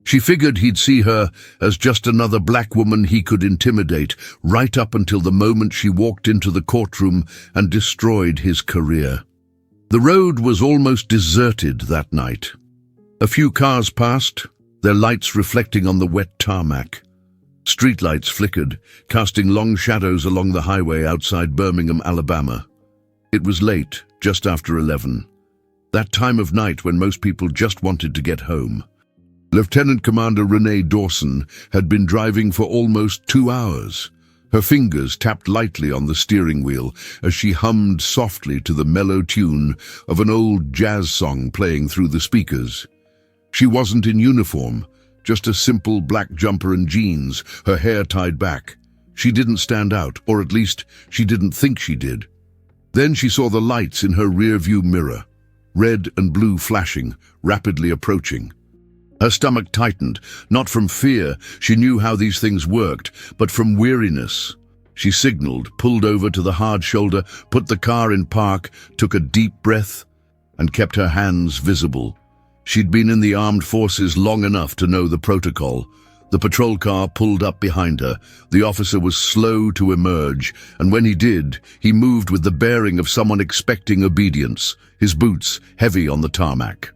She figured he'd see her as just another black woman he could intimidate, right up until the moment she walked into the courtroom and destroyed his career. The road was almost deserted that night. A few cars passed, their lights reflecting on the wet tarmac. Streetlights flickered, casting long shadows along the highway outside Birmingham, Alabama. It was late, just after 11. That time of night when most people just wanted to get home. Lieutenant Commander Renee Dawson had been driving for almost 2 hours. Her fingers tapped lightly on the steering wheel as she hummed softly to the mellow tune of an old jazz song playing through the speakers. She wasn't in uniform, just a simple black jumper and jeans, her hair tied back. She didn't stand out, or at least she didn't think she did. Then she saw the lights in her rear-view mirror, red and blue flashing, rapidly approaching. Her stomach tightened, not from fear, she knew how these things worked, but from weariness. She signaled, pulled over to the hard shoulder, put the car in park, took a deep breath, and kept her hands visible. She'd been in the armed forces long enough to know the protocol. The patrol car pulled up behind her. The officer was slow to emerge, and when he did, he moved with the bearing of someone expecting obedience, his boots heavy on the tarmac.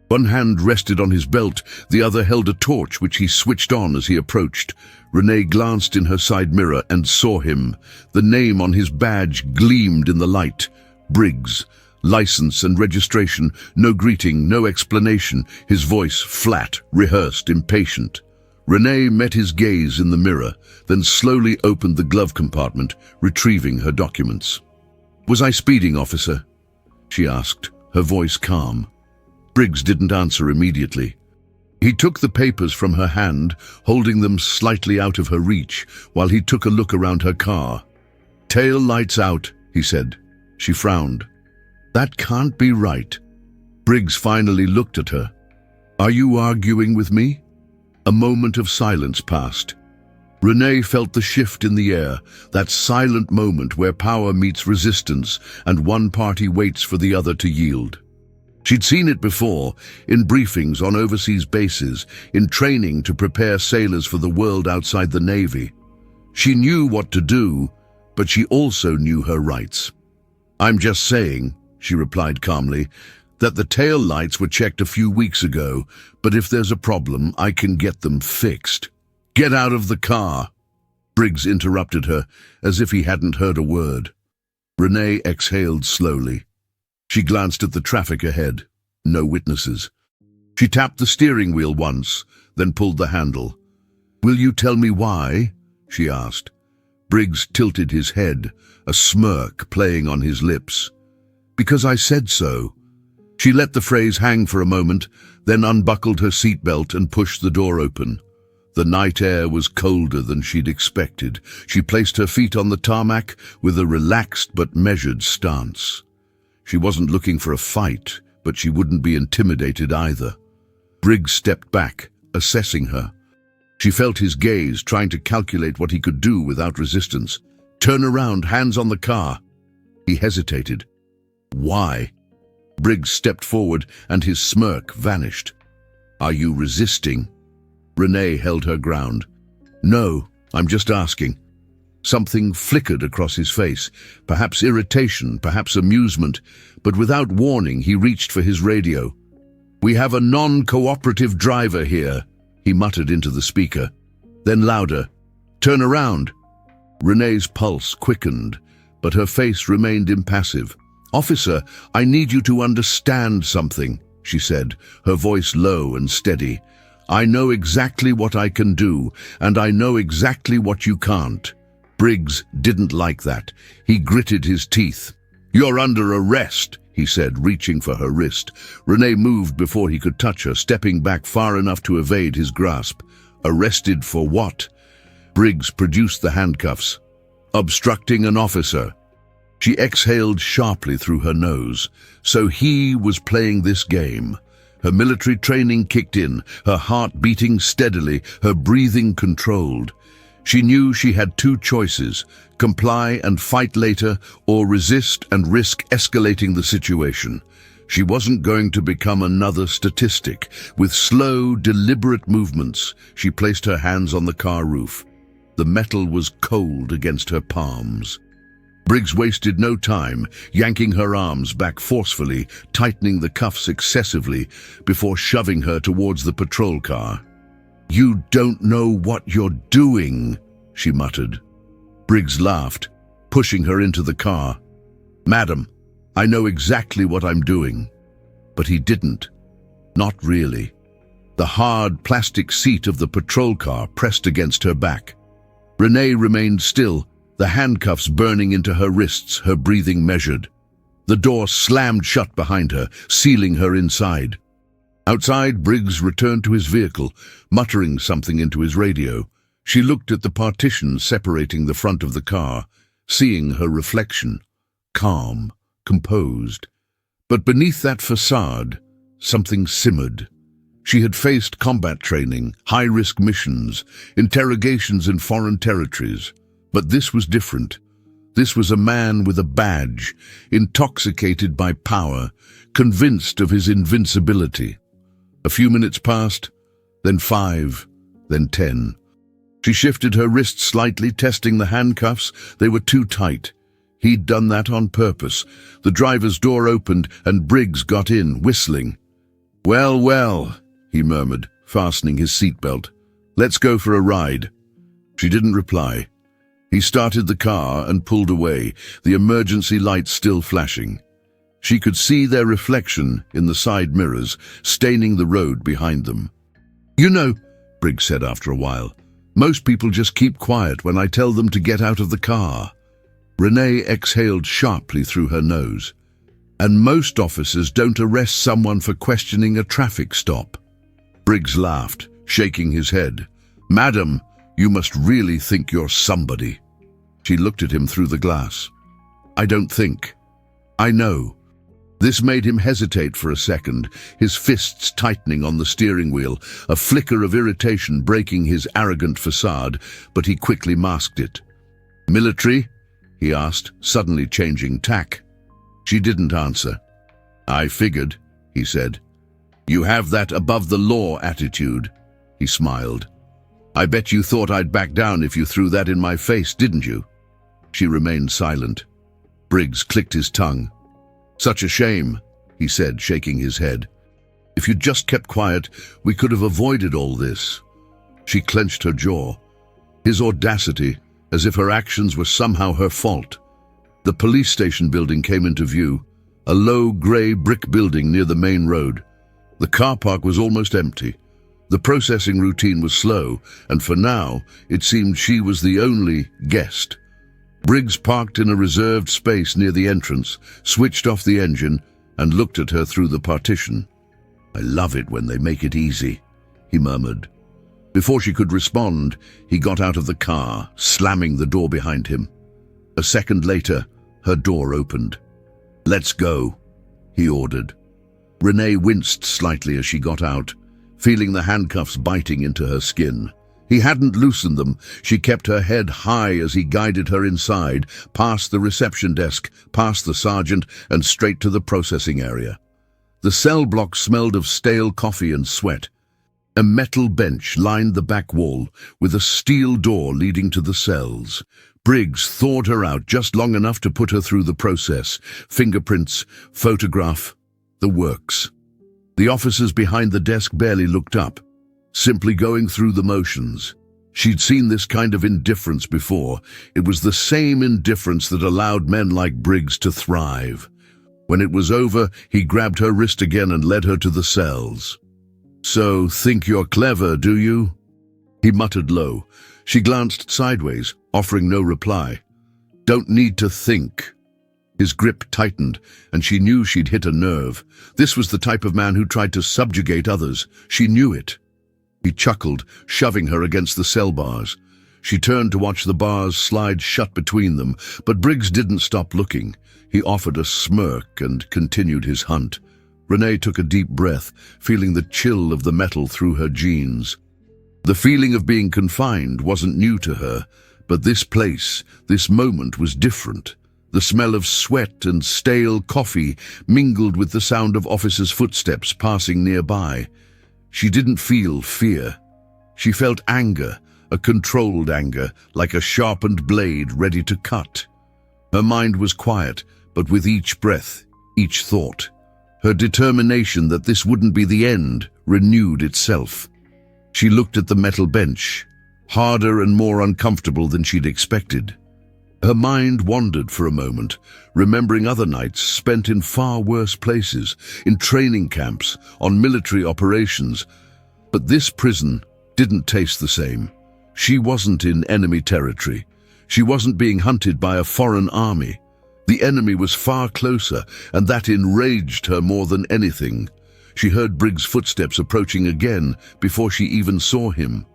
One hand rested on his belt, the other held a torch which he switched on as he approached. Renee glanced in her side mirror and saw him. The name on his badge gleamed in the light. Briggs. License and registration, no greeting, no explanation, his voice flat, rehearsed, impatient. Renee met his gaze in the mirror, then slowly opened the glove compartment, retrieving her documents. "Was I speeding, officer?" she asked, her voice calm. Briggs didn't answer immediately. He took the papers from her hand, holding them slightly out of her reach, while he took a look around her car. "Tail lights out," he said. She frowned. "That can't be right." Briggs finally looked at her. "Are you arguing with me?" A moment of silence passed. Renee felt the shift in the air, that silent moment where power meets resistance and one party waits for the other to yield. She'd seen it before, in briefings on overseas bases, in training to prepare sailors for the world outside the Navy. She knew what to do, but she also knew her rights. "I'm just saying," she replied calmly, "that the tail lights were checked a few weeks ago, but if there's a problem, I can get them fixed." "Get out of the car!" Briggs interrupted her, as if he hadn't heard a word. Renee exhaled slowly. She glanced at the traffic ahead. No witnesses. She tapped the steering wheel once, then pulled the handle. "Will you tell me why?" she asked. Briggs tilted his head, a smirk playing on his lips. "Because I said so." She let the phrase hang for a moment, then unbuckled her seatbelt and pushed the door open. The night air was colder than she'd expected. She placed her feet on the tarmac with a relaxed but measured stance. She wasn't looking for a fight, but she wouldn't be intimidated either. Briggs stepped back, assessing her. She felt his gaze, trying to calculate what he could do without resistance. "Turn around, hands on the car." He hesitated. "Why?" Briggs stepped forward, and his smirk vanished. "Are you resisting?" Renee held her ground. "No, I'm just asking." Something flickered across his face, perhaps irritation, perhaps amusement, but without warning he reached for his radio. "We have a non-cooperative driver here," he muttered into the speaker. Then louder, "Turn around." Renee's pulse quickened, but her face remained impassive. "Officer, I need you to understand something," she said, her voice low and steady. "I know exactly what I can do, and I know exactly what you can't." Briggs didn't like that. He gritted his teeth. "You're under arrest," he said, reaching for her wrist. Renee moved before he could touch her, stepping back far enough to evade his grasp. "Arrested for what?" Briggs produced the handcuffs. "Obstructing an officer." She exhaled sharply through her nose. So he was playing this game. Her military training kicked in, her heart beating steadily, her breathing controlled. She knew she had two choices: comply and fight later, or resist and risk escalating the situation. She wasn't going to become another statistic. With slow, deliberate movements, she placed her hands on the car roof. The metal was cold against her palms. Briggs wasted no time, yanking her arms back forcefully, tightening the cuffs excessively, before shoving her towards the patrol car. "You don't know what you're doing," she muttered. Briggs laughed, pushing her into the car. "Madam, I know exactly what I'm doing." But he didn't. Not really. The hard plastic seat of the patrol car pressed against her back. Renee remained still, the handcuffs burning into her wrists, her breathing measured. The door slammed shut behind her, sealing her inside. Outside, Briggs returned to his vehicle, muttering something into his radio. She looked at the partition separating the front of the car, seeing her reflection, calm, composed. But beneath that facade, something simmered. She had faced combat training, high-risk missions, interrogations in foreign territories. But this was different. This was a man with a badge, intoxicated by power, convinced of his invincibility. A few minutes passed, then 5, then 10. She shifted her wrists slightly, testing the handcuffs. They were too tight. He'd done that on purpose. The driver's door opened, and Briggs got in, whistling. "Well, well," he murmured, fastening his seatbelt. "Let's go for a ride." She didn't reply. He started the car and pulled away, the emergency lights still flashing. She could see their reflection in the side mirrors, staining the road behind them. "You know," Briggs said after a while, "most people just keep quiet when I tell them to get out of the car." Renee exhaled sharply through her nose. "And most officers don't arrest someone for questioning a traffic stop." Briggs laughed, shaking his head. "Madam, you must really think you're somebody." She looked at him through the glass. "I don't think. I know." This made him hesitate for a second, his fists tightening on the steering wheel, a flicker of irritation breaking his arrogant facade, but he quickly masked it. "Military?" he asked, suddenly changing tack. She didn't answer. "I figured," he said. "You have that above-the-law attitude." He smiled. "I bet you thought I'd back down if you threw that in my face, didn't you?" She remained silent. Briggs clicked his tongue. "Such a shame," he said, shaking his head. "If you'd just kept quiet, we could have avoided all this." She clenched her jaw. His audacity, as if her actions were somehow her fault. The police station building came into view, a low grey brick building near the main road. The car park was almost empty. The processing routine was slow, and for now, it seemed she was the only guest. Briggs parked in a reserved space near the entrance, switched off the engine, and looked at her through the partition. "I love it when they make it easy," he murmured. Before she could respond, he got out of the car, slamming the door behind him. A second later, her door opened. "Let's go," he ordered. Renee winced slightly as she got out, feeling the handcuffs biting into her skin. He hadn't loosened them. She kept her head high as he guided her inside, past the reception desk, past the sergeant, and straight to the processing area. The cell block smelled of stale coffee and sweat. A metal bench lined the back wall, with a steel door leading to the cells. Briggs thawed her out just long enough to put her through the process. Fingerprints, photograph, the works. The officers behind the desk barely looked up, simply going through the motions. She'd seen this kind of indifference before. It was the same indifference that allowed men like Briggs to thrive. When it was over, he grabbed her wrist again and led her to the cells. "So, think you're clever, do you?" He muttered low. She glanced sideways, offering no reply. "Don't need to think." His grip tightened, and she knew she'd hit a nerve. This was the type of man who tried to subjugate others. She knew it. He chuckled, shoving her against the cell bars. She turned to watch the bars slide shut between them, but Briggs didn't stop looking. He offered a smirk and continued his hunt. Renee took a deep breath, feeling the chill of the metal through her jeans. The feeling of being confined wasn't new to her, but this place, this moment was different. The smell of sweat and stale coffee mingled with the sound of officers' footsteps passing nearby. She didn't feel fear. She felt anger, a controlled anger, like a sharpened blade ready to cut. Her mind was quiet, but with each breath, each thought, her determination that this wouldn't be the end renewed itself. She looked at the metal bench, harder and more uncomfortable than she'd expected. Her mind wandered for a moment, remembering other nights spent in far worse places, in training camps, on military operations. But this prison didn't taste the same. She wasn't in enemy territory. She wasn't being hunted by a foreign army. The enemy was far closer, and that enraged her more than anything. She heard Briggs' footsteps approaching again before she even saw him.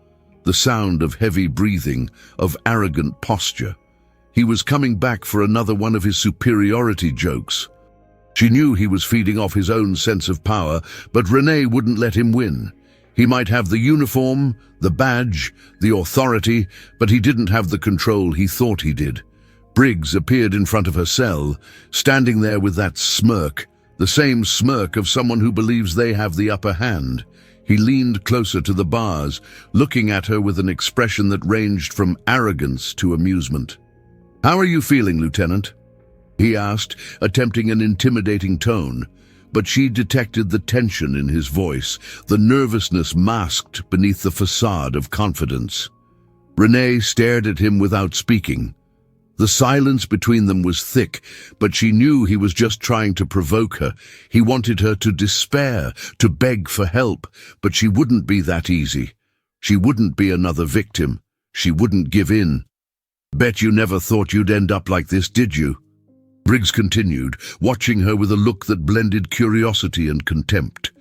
The sound of heavy breathing, of arrogant posture. He was coming back for another one of his superiority jokes. She knew he was feeding off his own sense of power, but Renee wouldn't let him win. He might have the uniform, the badge, the authority, but he didn't have the control he thought he did. Briggs appeared in front of her cell, standing there with that smirk, the same smirk of someone who believes they have the upper hand. He leaned closer to the bars, looking at her with an expression that ranged from arrogance to amusement. "How are you feeling, Lieutenant?" he asked, attempting an intimidating tone, but she detected the tension in his voice, the nervousness masked beneath the facade of confidence. Renee stared at him without speaking. The silence between them was thick, but she knew he was just trying to provoke her. He wanted her to despair, to beg for help, but she wouldn't be that easy. She wouldn't be another victim. She wouldn't give in. "Bet you never thought you'd end up like this, did you?" Briggs continued, watching her with a look that blended curiosity and contempt.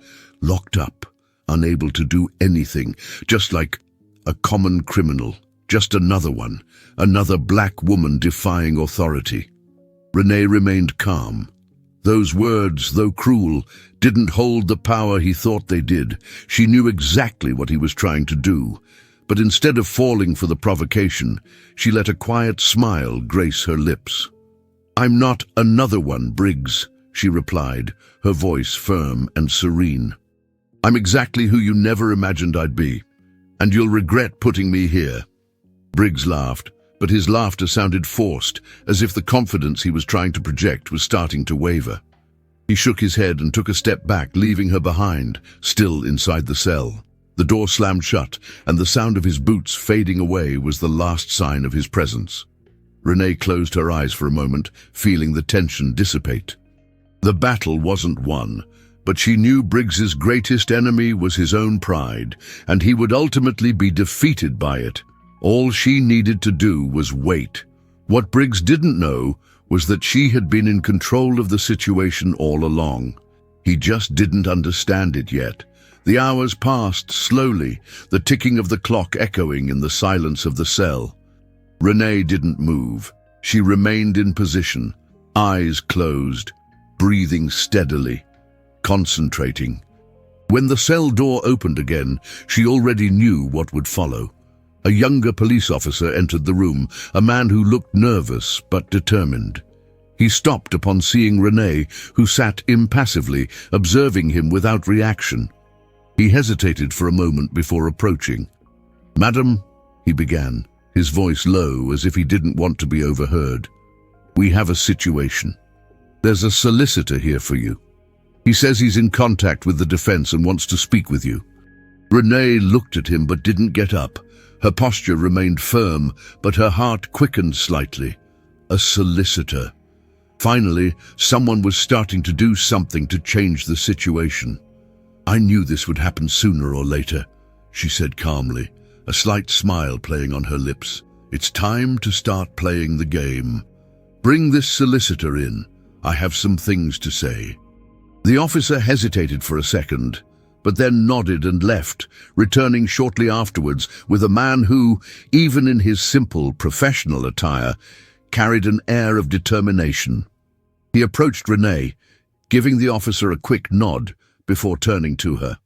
Locked up, unable to do anything, just like a common criminal, just another one, another black woman defying authority. Renee remained calm. Those words, though cruel, didn't hold the power he thought they did. She knew exactly what he was trying to do. But instead of falling for the provocation, she let a quiet smile grace her lips. "I'm not another one, Briggs," she replied, her voice firm and serene. "I'm exactly who you never imagined I'd be, and you'll regret putting me here." Briggs laughed, but his laughter sounded forced, as if the confidence he was trying to project was starting to waver. He shook his head and took a step back, leaving her behind, still inside the cell. The door slammed shut, and the sound of his boots fading away was the last sign of his presence. Renee closed her eyes for a moment, feeling the tension dissipate. The battle wasn't won, but she knew Briggs's greatest enemy was his own pride, and he would ultimately be defeated by it. All she needed to do was wait. What Briggs didn't know was that she had been in control of the situation all along. He just didn't understand it yet. The hours passed slowly, the ticking of the clock echoing in the silence of the cell. Renee didn't move. She remained in position, eyes closed, breathing steadily, concentrating. When the cell door opened again, she already knew what would follow. A younger police officer entered the room, a man who looked nervous but determined. He stopped upon seeing Renee, who sat impassively, observing him without reaction. He hesitated for a moment before approaching. "Madam," he began, his voice low as if he didn't want to be overheard. "We have a situation. There's a solicitor here for you. He says he's in contact with the defense and wants to speak with you." Renee looked at him but didn't get up. Her posture remained firm, but her heart quickened slightly. A solicitor. Finally, someone was starting to do something to change the situation. "I knew this would happen sooner or later," she said calmly, a slight smile playing on her lips. "It's time to start playing the game. Bring this solicitor in. I have some things to say." The officer hesitated for a second, but then nodded and left, returning shortly afterwards with a man who, even in his simple professional attire, carried an air of determination. He approached Renee, giving the officer a quick nod before turning to her.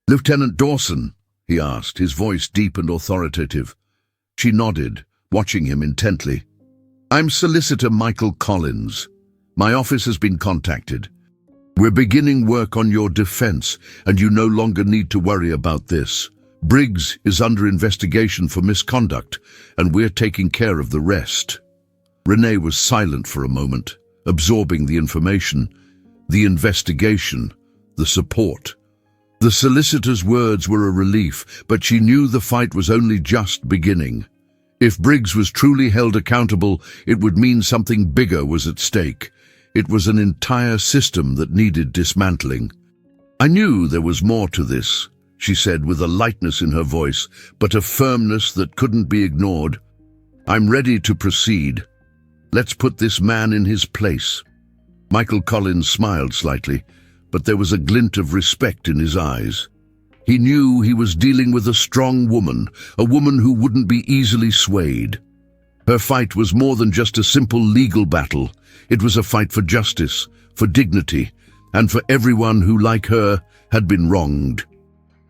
"Lieutenant Dawson?" he asked, his voice deep and authoritative. She nodded, watching him intently. I'm Solicitor Michael Collins. My office has been contacted. We're beginning work on your defense, and you no longer need to worry about this. Briggs is under investigation for misconduct, and we're taking care of the rest. Renee was silent for a moment, absorbing the information, the investigation, the support. The solicitor's words were a relief, but she knew the fight was only just beginning. If Briggs was truly held accountable, it would mean something bigger was at stake. It was an entire system that needed dismantling. I knew there was more to this, she said with a lightness in her voice, but a firmness that couldn't be ignored. I'm ready to proceed. Let's put this man in his place. Michael Collins smiled slightly, but there was a glint of respect in his eyes. He knew he was dealing with a strong woman, a woman who wouldn't be easily swayed. Her fight was more than just a simple legal battle. It was a fight for justice, for dignity, and for everyone who, like her, had been wronged.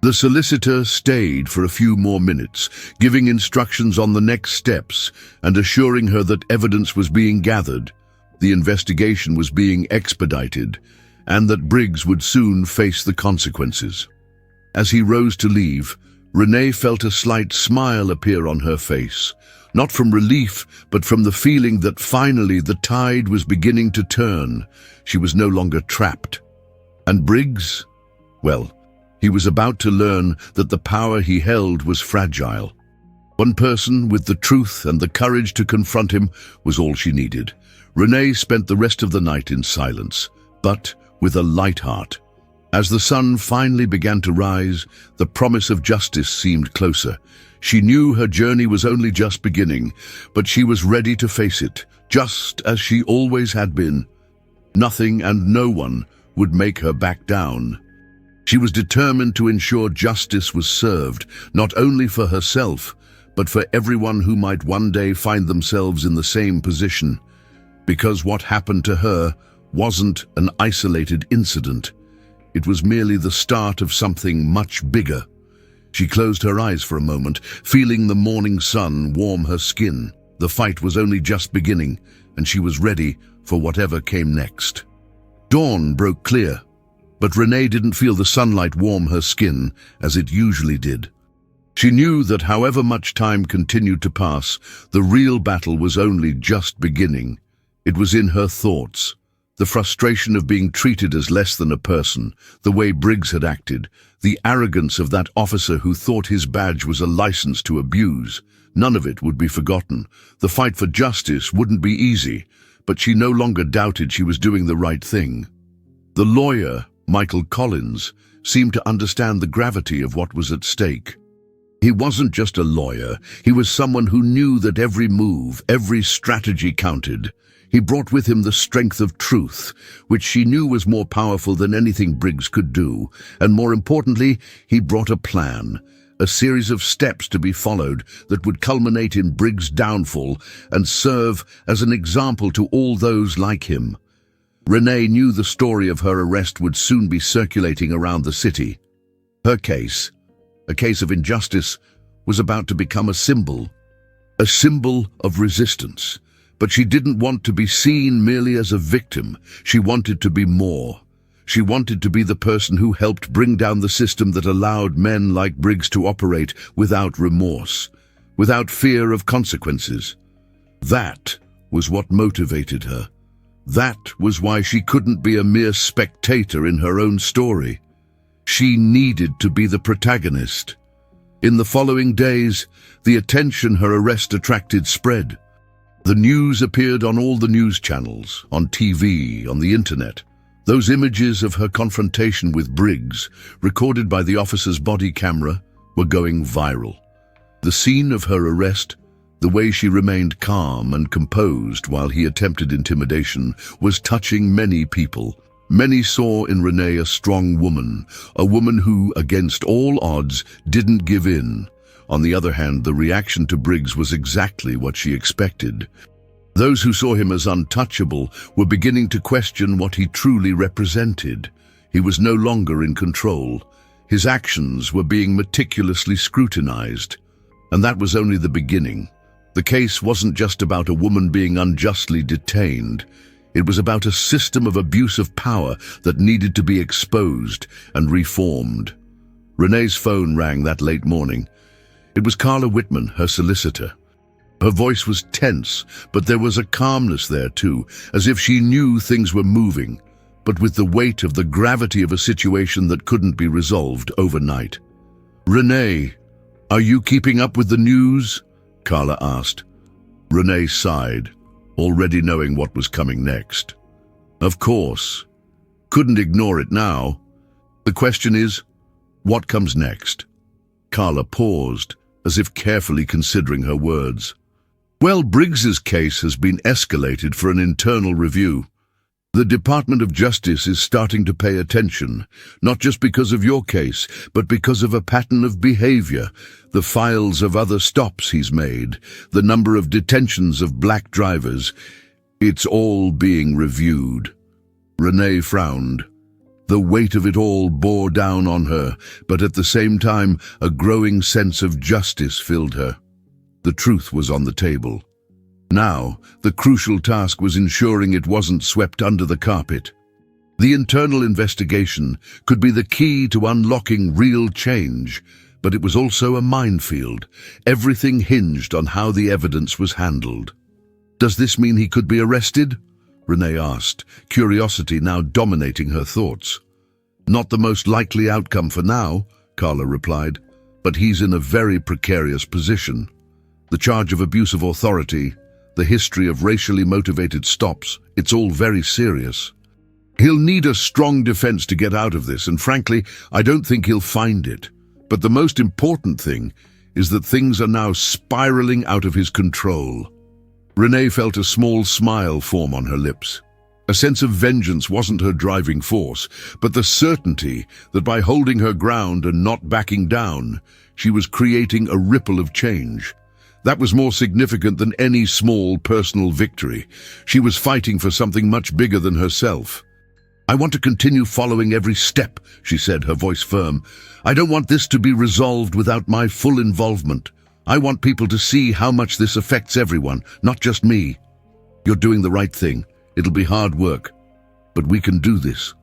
The solicitor stayed for a few more minutes, giving instructions on the next steps and assuring her that evidence was being gathered, the investigation was being expedited, and that Briggs would soon face the consequences. As he rose to leave, Renee felt a slight smile appear on her face, not from relief, but from the feeling that finally the tide was beginning to turn. She was no longer trapped. And Briggs? Well, he was about to learn that the power he held was fragile. One person with the truth and the courage to confront him was all she needed. Renee spent the rest of the night in silence, but with a light heart. As the sun finally began to rise, the promise of justice seemed closer. She knew her journey was only just beginning, but she was ready to face it, just as she always had been. Nothing and no one would make her back down. She was determined to ensure justice was served, not only for herself, but for everyone who might one day find themselves in the same position. Because what happened to her wasn't an isolated incident. It was merely the start of something much bigger. She closed her eyes for a moment, feeling the morning sun warm her skin. The fight was only just beginning, and she was ready for whatever came next. Dawn broke clear, but Renee didn't feel the sunlight warm her skin as it usually did. She knew that however much time continued to pass, the real battle was only just beginning. It was in her thoughts. The frustration of being treated as less than a person, the way Briggs had acted, the arrogance of that officer who thought his badge was a license to abuse. None of it would be forgotten. The fight for justice wouldn't be easy, but she no longer doubted she was doing the right thing. The lawyer, Michael Collins, seemed to understand the gravity of what was at stake. He wasn't just a lawyer, he was someone who knew that every move, every strategy counted. He brought with him the strength of truth, which she knew was more powerful than anything Briggs could do, and more importantly, he brought a plan, a series of steps to be followed that would culminate in Briggs' downfall and serve as an example to all those like him. Renee knew the story of her arrest would soon be circulating around the city. Her case, a case of injustice, was about to become a symbol of resistance. But she didn't want to be seen merely as a victim. She wanted to be more. She wanted to be the person who helped bring down the system that allowed men like Briggs to operate without remorse, without fear of consequences. That was what motivated her. That was why she couldn't be a mere spectator in her own story. She needed to be the protagonist. In the following days, the attention her arrest attracted spread. The news appeared on all the news channels, on TV, on the internet. Those images of her confrontation with Briggs, recorded by the officer's body camera, were going viral. The scene of her arrest, the way she remained calm and composed while he attempted intimidation, was touching many people. Many saw in Renee a strong woman, a woman who, against all odds, didn't give in. On the other hand, the reaction to Briggs was exactly what she expected. Those who saw him as untouchable were beginning to question what he truly represented. He was no longer in control. His actions were being meticulously scrutinized. And that was only the beginning. The case wasn't just about a woman being unjustly detained. It was about a system of abuse of power that needed to be exposed and reformed. Renee's phone rang that late morning. It was Carla Whitman, her solicitor. Her voice was tense, but there was a calmness there too, as if she knew things were moving, but with the weight of the gravity of a situation that couldn't be resolved overnight. "Renee, are you keeping up with the news?" Carla asked. Renee sighed, already knowing what was coming next. Of course. Couldn't ignore it now. The question is, what comes next? Carla paused, as if carefully considering her words. Well, Briggs's case has been escalated for an internal review. The Department of Justice is starting to pay attention, not just because of your case, but because of a pattern of behavior, the files of other stops he's made, the number of detentions of black drivers. It's all being reviewed. Renee frowned. The weight of it all bore down on her, but at the same time, a growing sense of justice filled her. The truth was on the table. Now, the crucial task was ensuring it wasn't swept under the carpet. The internal investigation could be the key to unlocking real change, but it was also a minefield. Everything hinged on how the evidence was handled. Does this mean he could be arrested? Renee asked, curiosity now dominating her thoughts. Not the most likely outcome for now, Carla replied, but he's in a very precarious position. The charge of abuse of authority, the history of racially motivated stops, it's all very serious. He'll need a strong defense to get out of this, and frankly, I don't think he'll find it. But the most important thing is that things are now spiraling out of his control. Renee felt a small smile form on her lips. A sense of vengeance wasn't her driving force, but the certainty that by holding her ground and not backing down, she was creating a ripple of change. That was more significant than any small personal victory. She was fighting for something much bigger than herself. I want to continue following every step, she said, her voice firm. I don't want this to be resolved without my full involvement. I want people to see how much this affects everyone, not just me. You're doing the right thing. It'll be hard work, but we can do this.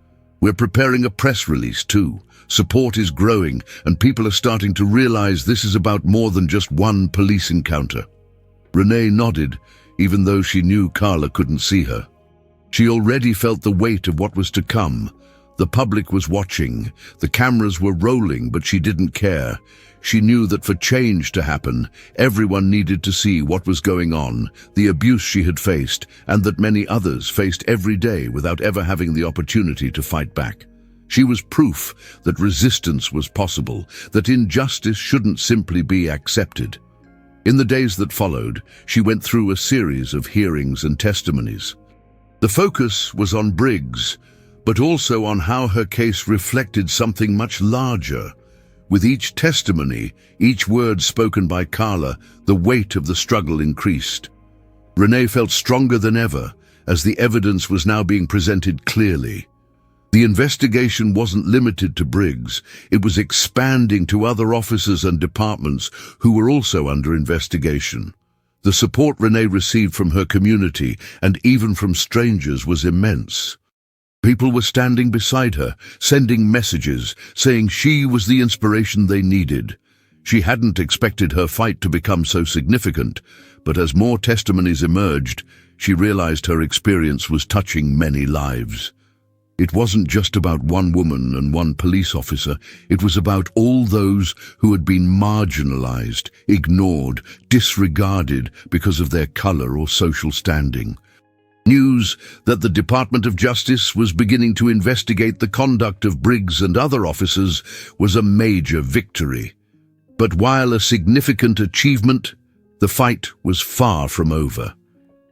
We're preparing a press release too. Support is growing, and people are starting to realize this is about more than just one police encounter. Renee nodded, even though she knew Carla couldn't see her. She already felt the weight of what was to come. The public was watching, the cameras were rolling, but she didn't care. She knew that for change to happen, everyone needed to see what was going on, the abuse she had faced, and that many others faced every day without ever having the opportunity to fight back. She was proof that resistance was possible, that injustice shouldn't simply be accepted. In the days that followed, she went through a series of hearings and testimonies. The focus was on Briggs, but also on how her case reflected something much larger. With each testimony, each word spoken by Carla, the weight of the struggle increased. Renee felt stronger than ever, as the evidence was now being presented clearly. The investigation wasn't limited to Briggs, it was expanding to other officers and departments who were also under investigation. The support Renee received from her community, and even from strangers, was immense. People were standing beside her, sending messages, saying she was the inspiration they needed. She hadn't expected her fight to become so significant, but as more testimonies emerged, she realized her experience was touching many lives. It wasn't just about one woman and one police officer, it was about all those who had been marginalized, ignored, disregarded because of their color or social standing. News that the Department of Justice was beginning to investigate the conduct of Briggs and other officers was a major victory. But while a significant achievement, the fight was far from over.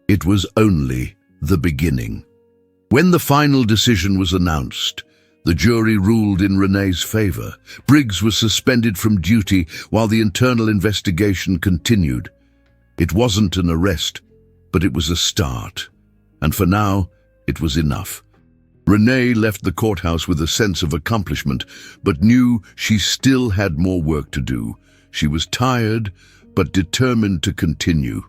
It was only the beginning. When the final decision was announced, the jury ruled in Renee's favor. Briggs was suspended from duty while the internal investigation continued. It wasn't an arrest, but it was a start. And for now, it was enough. Renee left the courthouse with a sense of accomplishment, but knew she still had more work to do. She was tired, but determined to continue.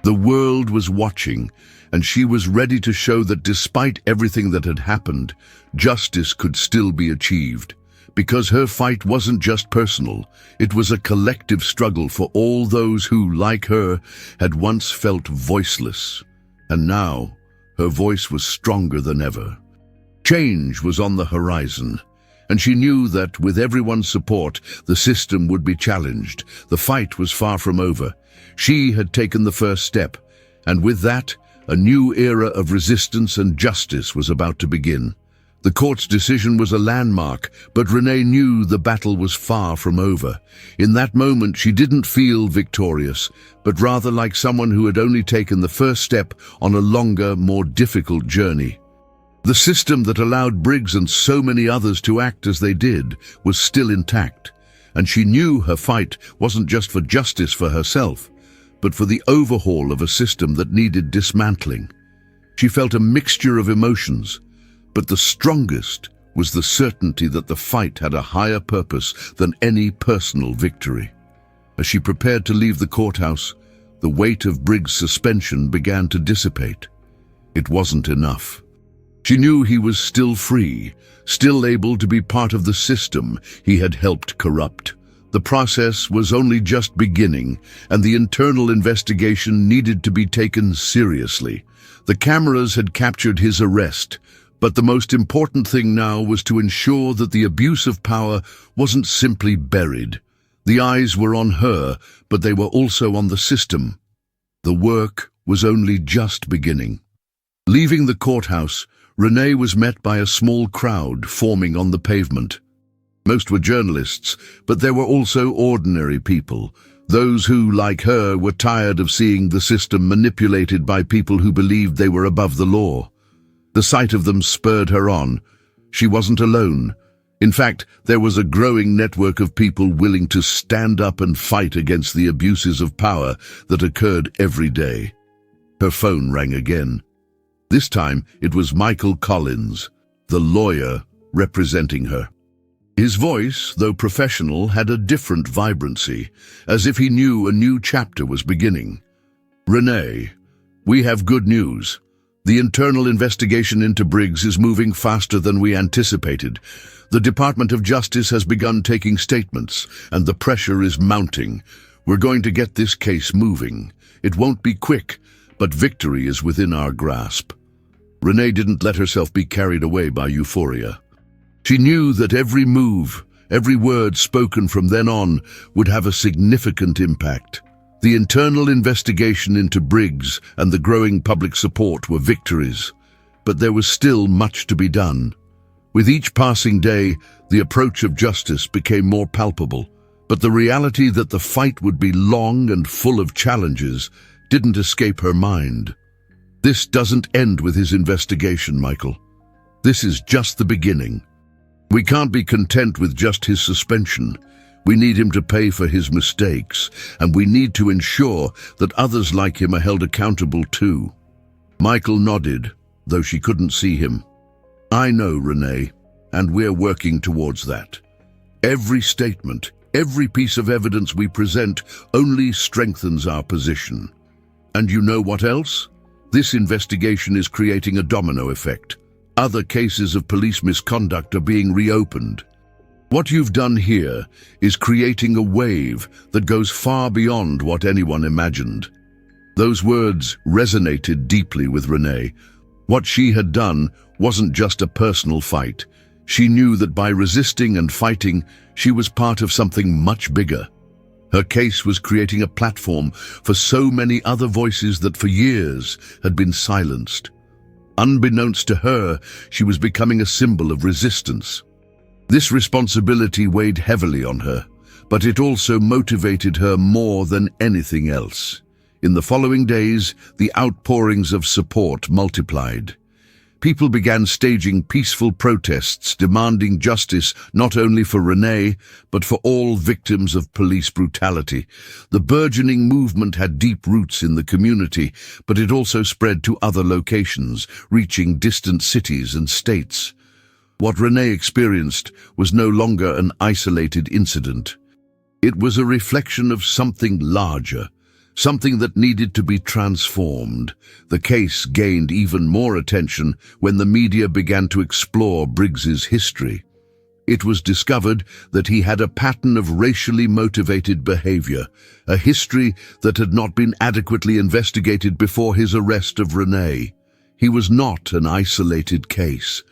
The world was watching, and she was ready to show that despite everything that had happened, justice could still be achieved. Because her fight wasn't just personal, it was a collective struggle for all those who, like her, had once felt voiceless. And now, her voice was stronger than ever. Change was on the horizon, and she knew that with everyone's support, the system would be challenged. The fight was far from over. She had taken the first step, and with that, a new era of resistance and justice was about to begin. The court's decision was a landmark, but Renee knew the battle was far from over. In that moment, she didn't feel victorious, but rather like someone who had only taken the first step on a longer, more difficult journey. The system that allowed Briggs and so many others to act as they did was still intact, and she knew her fight wasn't just for justice for herself, but for the overhaul of a system that needed dismantling. She felt a mixture of emotions, but the strongest was the certainty that the fight had a higher purpose than any personal victory. As she prepared to leave the courthouse, the weight of Briggs' suspension began to dissipate. It wasn't enough. She knew he was still free, still able to be part of the system he had helped corrupt. The process was only just beginning, and the internal investigation needed to be taken seriously. The cameras had captured his arrest, but the most important thing now was to ensure that the abuse of power wasn't simply buried. The eyes were on her, but they were also on the system. The work was only just beginning. Leaving the courthouse, Renee was met by a small crowd forming on the pavement. Most were journalists, but there were also ordinary people, those who, like her, were tired of seeing the system manipulated by people who believed they were above the law. The sight of them spurred her on. She wasn't alone. In fact, there was a growing network of people willing to stand up and fight against the abuses of power that occurred every day. Her phone rang again. This time, it was Michael Collins, the lawyer representing her. His voice, though professional, had a different vibrancy, as if he knew a new chapter was beginning. "Renee, we have good news. The internal investigation into Briggs is moving faster than we anticipated. The Department of Justice has begun taking statements, and the pressure is mounting. We're going to get this case moving. It won't be quick, but victory is within our grasp." Renee didn't let herself be carried away by euphoria. She knew that every move, every word spoken from then on would have a significant impact. The internal investigation into Briggs and the growing public support were victories, but there was still much to be done. With each passing day, the approach of justice became more palpable, but the reality that the fight would be long and full of challenges didn't escape her mind. This doesn't end with his investigation, Michael. This is just the beginning. We can't be content with just his suspension. We need him to pay for his mistakes, and we need to ensure that others like him are held accountable too. Michael nodded, though she couldn't see him. "I know, Renee, and we're working towards that. Every statement, every piece of evidence we present only strengthens our position. And you know what else? This investigation is creating a domino effect. Other cases of police misconduct are being reopened. What you've done here is creating a wave that goes far beyond what anyone imagined." Those words resonated deeply with Renee. What she had done wasn't just a personal fight. She knew that by resisting and fighting, she was part of something much bigger. Her case was creating a platform for so many other voices that for years had been silenced. Unbeknownst to her, she was becoming a symbol of resistance. This responsibility weighed heavily on her, but it also motivated her more than anything else. In the following days, the outpourings of support multiplied. People began staging peaceful protests demanding justice not only for Renee, but for all victims of police brutality. The burgeoning movement had deep roots in the community, but it also spread to other locations, reaching distant cities and states. What Renee experienced was no longer an isolated incident. It was a reflection of something larger, something that needed to be transformed. The case gained even more attention when the media began to explore Briggs's history. It was discovered that he had a pattern of racially motivated behavior, a history that had not been adequately investigated before his arrest of Renee. He was not an isolated case.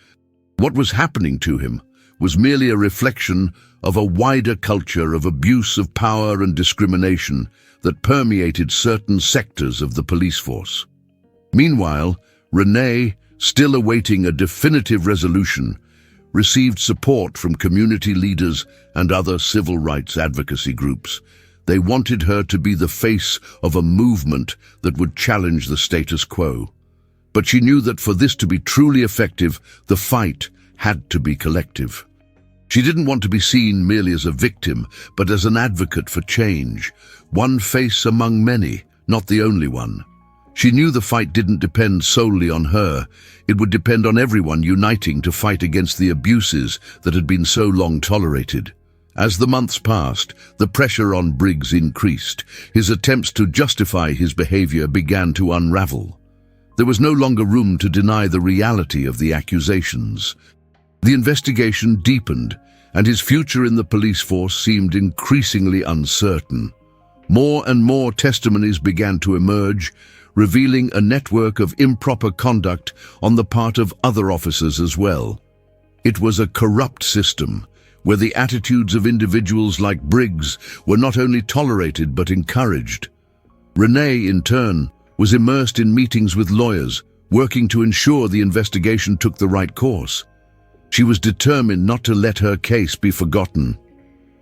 What was happening to him was merely a reflection of a wider culture of abuse of power and discrimination that permeated certain sectors of the police force. Meanwhile, Renee, still awaiting a definitive resolution, received support from community leaders and other civil rights advocacy groups. They wanted her to be the face of a movement that would challenge the status quo. But she knew that for this to be truly effective, the fight had to be collective. She didn't want to be seen merely as a victim, but as an advocate for change, one face among many, not the only one. She knew the fight didn't depend solely on her. It would depend on everyone uniting to fight against the abuses that had been so long tolerated. As the months passed, the pressure on Briggs increased. His attempts to justify his behavior began to unravel. There was no longer room to deny the reality of the accusations. The investigation deepened, and his future in the police force seemed increasingly uncertain. More and more testimonies began to emerge, revealing a network of improper conduct on the part of other officers as well. It was a corrupt system, where the attitudes of individuals like Briggs were not only tolerated but encouraged. Renee, in turn, was immersed in meetings with lawyers, working to ensure the investigation took the right course. She was determined not to let her case be forgotten.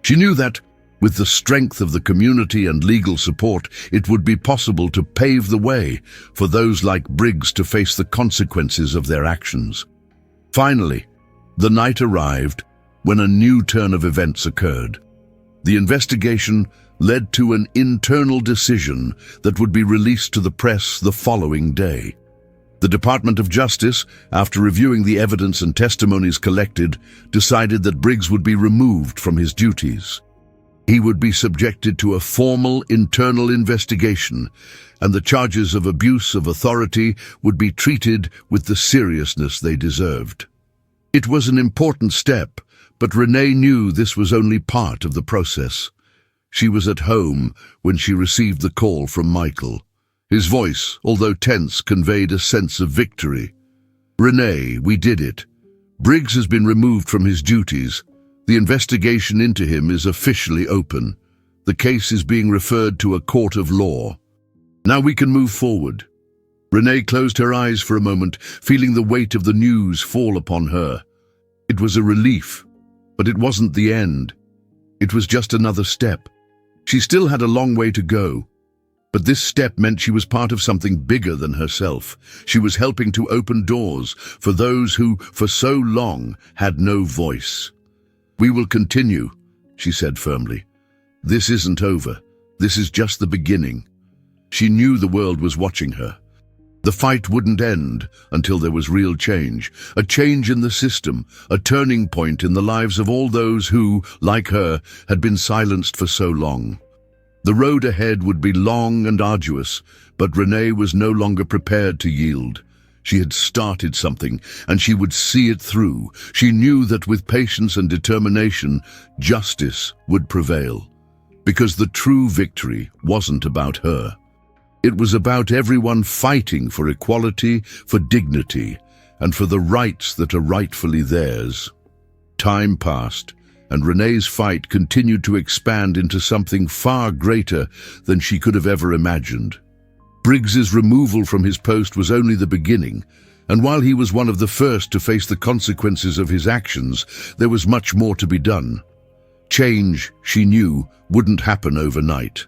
She knew that, with the strength of the community and legal support, it would be possible to pave the way for those like Briggs to face the consequences of their actions. Finally, the night arrived when a new turn of events occurred. The investigation led to an internal decision that would be released to the press the following day. The Department of Justice, after reviewing the evidence and testimonies collected, decided that Briggs would be removed from his duties. He would be subjected to a formal internal investigation, and the charges of abuse of authority would be treated with the seriousness they deserved. It was an important step, but Renee knew this was only part of the process. She was at home when she received the call from Michael. His voice, although tense, conveyed a sense of victory. "Renee, we did it. Briggs has been removed from his duties. The investigation into him is officially open. The case is being referred to a court of law. Now we can move forward." Renee closed her eyes for a moment, feeling the weight of the news fall upon her. It was a relief, but it wasn't the end. It was just another step. She still had a long way to go, but this step meant she was part of something bigger than herself. She was helping to open doors for those who, for so long, had no voice. "We will continue," she said firmly. "This isn't over. This is just the beginning." She knew the world was watching her. The fight wouldn't end until there was real change, a change in the system, a turning point in the lives of all those who, like her, had been silenced for so long. The road ahead would be long and arduous, but Renee was no longer prepared to yield. She had started something, and she would see it through. She knew that with patience and determination, justice would prevail. Because the true victory wasn't about her. It was about everyone fighting for equality, for dignity, and for the rights that are rightfully theirs. Time passed, and Renee's fight continued to expand into something far greater than she could have ever imagined. Briggs's removal from his post was only the beginning, and while he was one of the first to face the consequences of his actions, there was much more to be done. Change, she knew, wouldn't happen overnight.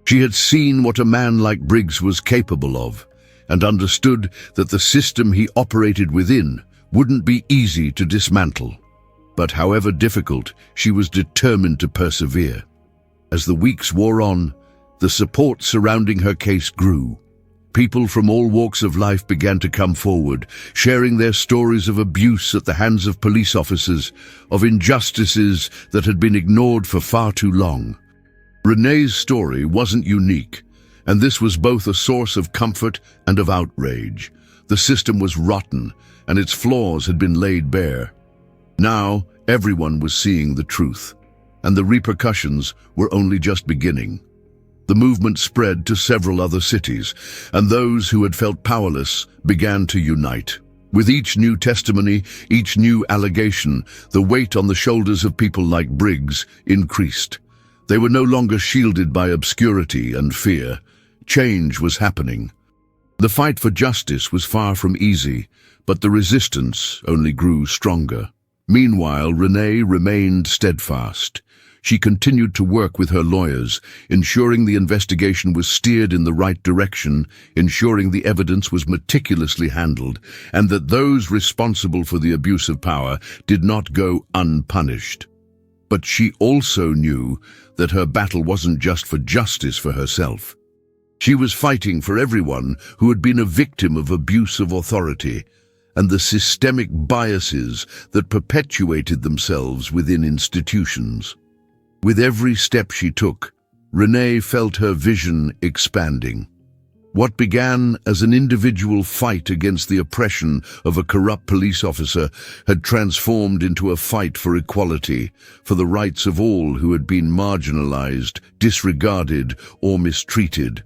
She had seen what a man like Briggs was capable of, and understood that the system he operated within wouldn't be easy to dismantle. But however difficult, she was determined to persevere. As the weeks wore on, the support surrounding her case grew. People from all walks of life began to come forward, sharing their stories of abuse at the hands of police officers, of injustices that had been ignored for far too long. Renee's story wasn't unique, And this was both a source of comfort and of outrage. The system was rotten, and its flaws had been laid bare. Now, everyone was seeing the truth, and the repercussions were only just beginning. The movement spread to several other cities, and those who had felt powerless began to unite. With each new testimony, each new allegation, the weight on the shoulders of people like Briggs increased. They were no longer shielded by obscurity and fear. Change was happening. The fight for justice was far from easy, but the resistance only grew stronger. Meanwhile, Renee remained steadfast. She continued to work with her lawyers, ensuring the investigation was steered in the right direction, ensuring the evidence was meticulously handled, and that those responsible for the abuse of power did not go unpunished. But she also knew that her battle wasn't just for justice for herself. She was fighting for everyone who had been a victim of abuse of authority and the systemic biases that perpetuated themselves within institutions. With every step she took, Renee felt her vision expanding. What began as an individual fight against the oppression of a corrupt police officer had transformed into a fight for equality, for the rights of all who had been marginalized, disregarded, or mistreated.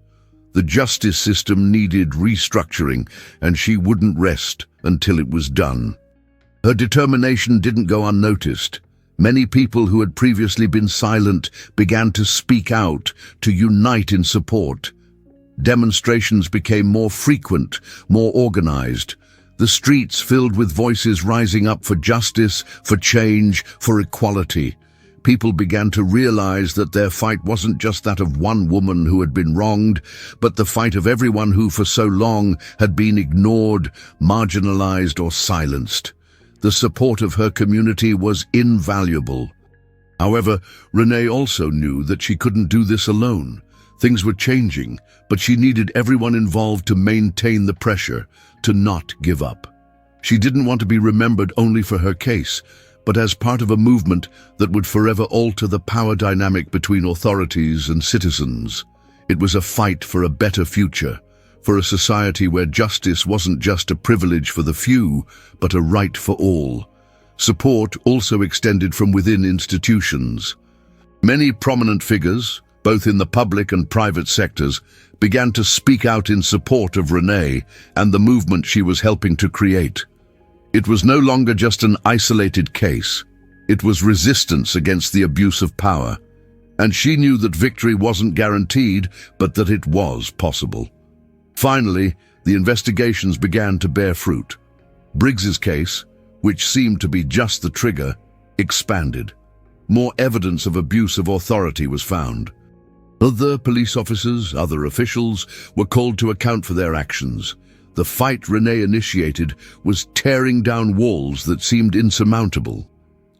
The justice system needed restructuring, and she wouldn't rest until it was done. Her determination didn't go unnoticed. Many people who had previously been silent began to speak out, to unite in support. Demonstrations became more frequent, more organized. The streets filled with voices rising up for justice, for change, for equality. People began to realize that their fight wasn't just that of one woman who had been wronged, but the fight of everyone who for so long had been ignored, marginalized, or silenced. The support of her community was invaluable. However, Renee also knew that she couldn't do this alone. Things were changing, but she needed everyone involved to maintain the pressure, to not give up. She didn't want to be remembered only for her case, but as part of a movement that would forever alter the power dynamic between authorities and citizens. It was a fight for a better future, for a society where justice wasn't just a privilege for the few, but a right for all. Support also extended from within institutions. Many prominent figures, both in the public and private sectors, began to speak out in support of Renee and the movement she was helping to create. It was no longer just an isolated case. It was resistance against the abuse of power. And she knew that victory wasn't guaranteed, but that it was possible. Finally, the investigations began to bear fruit. Briggs's case, which seemed to be just the trigger, expanded. More evidence of abuse of authority was found. Other police officers, other officials, were called to account for their actions. The fight Renee initiated was tearing down walls that seemed insurmountable.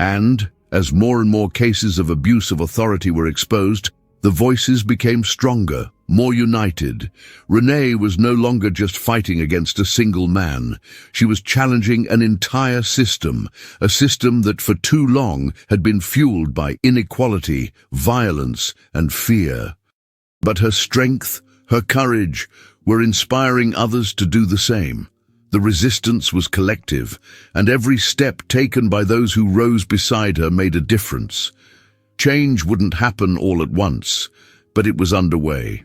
And, as more and more cases of abuse of authority were exposed, the voices became stronger, more united. Renee was no longer just fighting against a single man. She was challenging an entire system, a system that for too long had been fueled by inequality, violence, and fear. But her strength, her courage, were inspiring others to do the same. The resistance was collective, and every step taken by those who rose beside her made a difference. Change wouldn't happen all at once, but it was underway.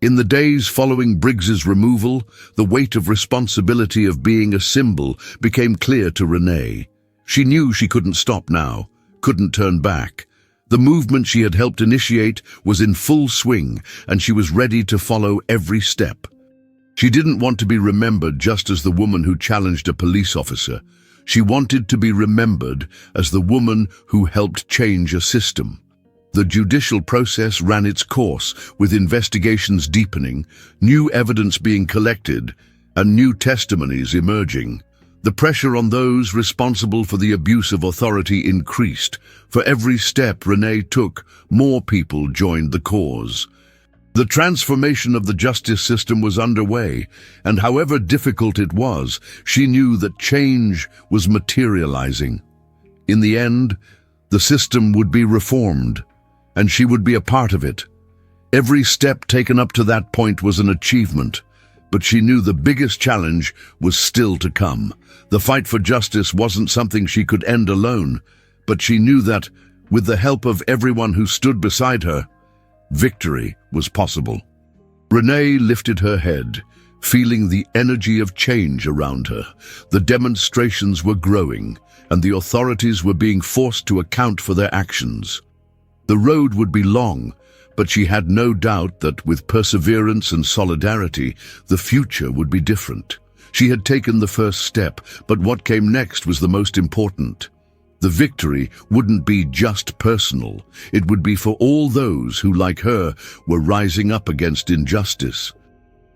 In the days following Briggs's removal, the weight of responsibility of being a symbol became clear to Renee. She knew she couldn't stop now, couldn't turn back. The movement she had helped initiate was in full swing, and she was ready to follow every step. She didn't want to be remembered just as the woman who challenged a police officer. She wanted to be remembered as the woman who helped change a system. The judicial process ran its course, with investigations deepening, new evidence being collected, and new testimonies emerging. The pressure on those responsible for the abuse of authority increased. For every step Renee took, more people joined the cause. The transformation of the justice system was underway, and however difficult it was, she knew that change was materializing. In the end, the system would be reformed, and she would be a part of it. Every step taken up to that point was an achievement, but she knew the biggest challenge was still to come. The fight for justice wasn't something she could end alone, but she knew that, with the help of everyone who stood beside her, victory was possible. Renee lifted her head, feeling the energy of change around her. The demonstrations were growing, and the authorities were being forced to account for their actions. The road would be long, but she had no doubt that with perseverance and solidarity, the future would be different. She had taken the first step, but what came next was the most important. The victory wouldn't be just personal. It would be for all those who, like her, were rising up against injustice.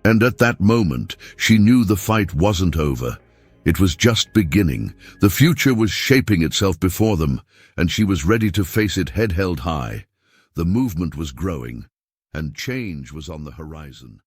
And at that moment, she knew the fight wasn't over. It was just beginning. The future was shaping itself before them, and she was ready to face it head held high. The movement was growing, and change was on the horizon.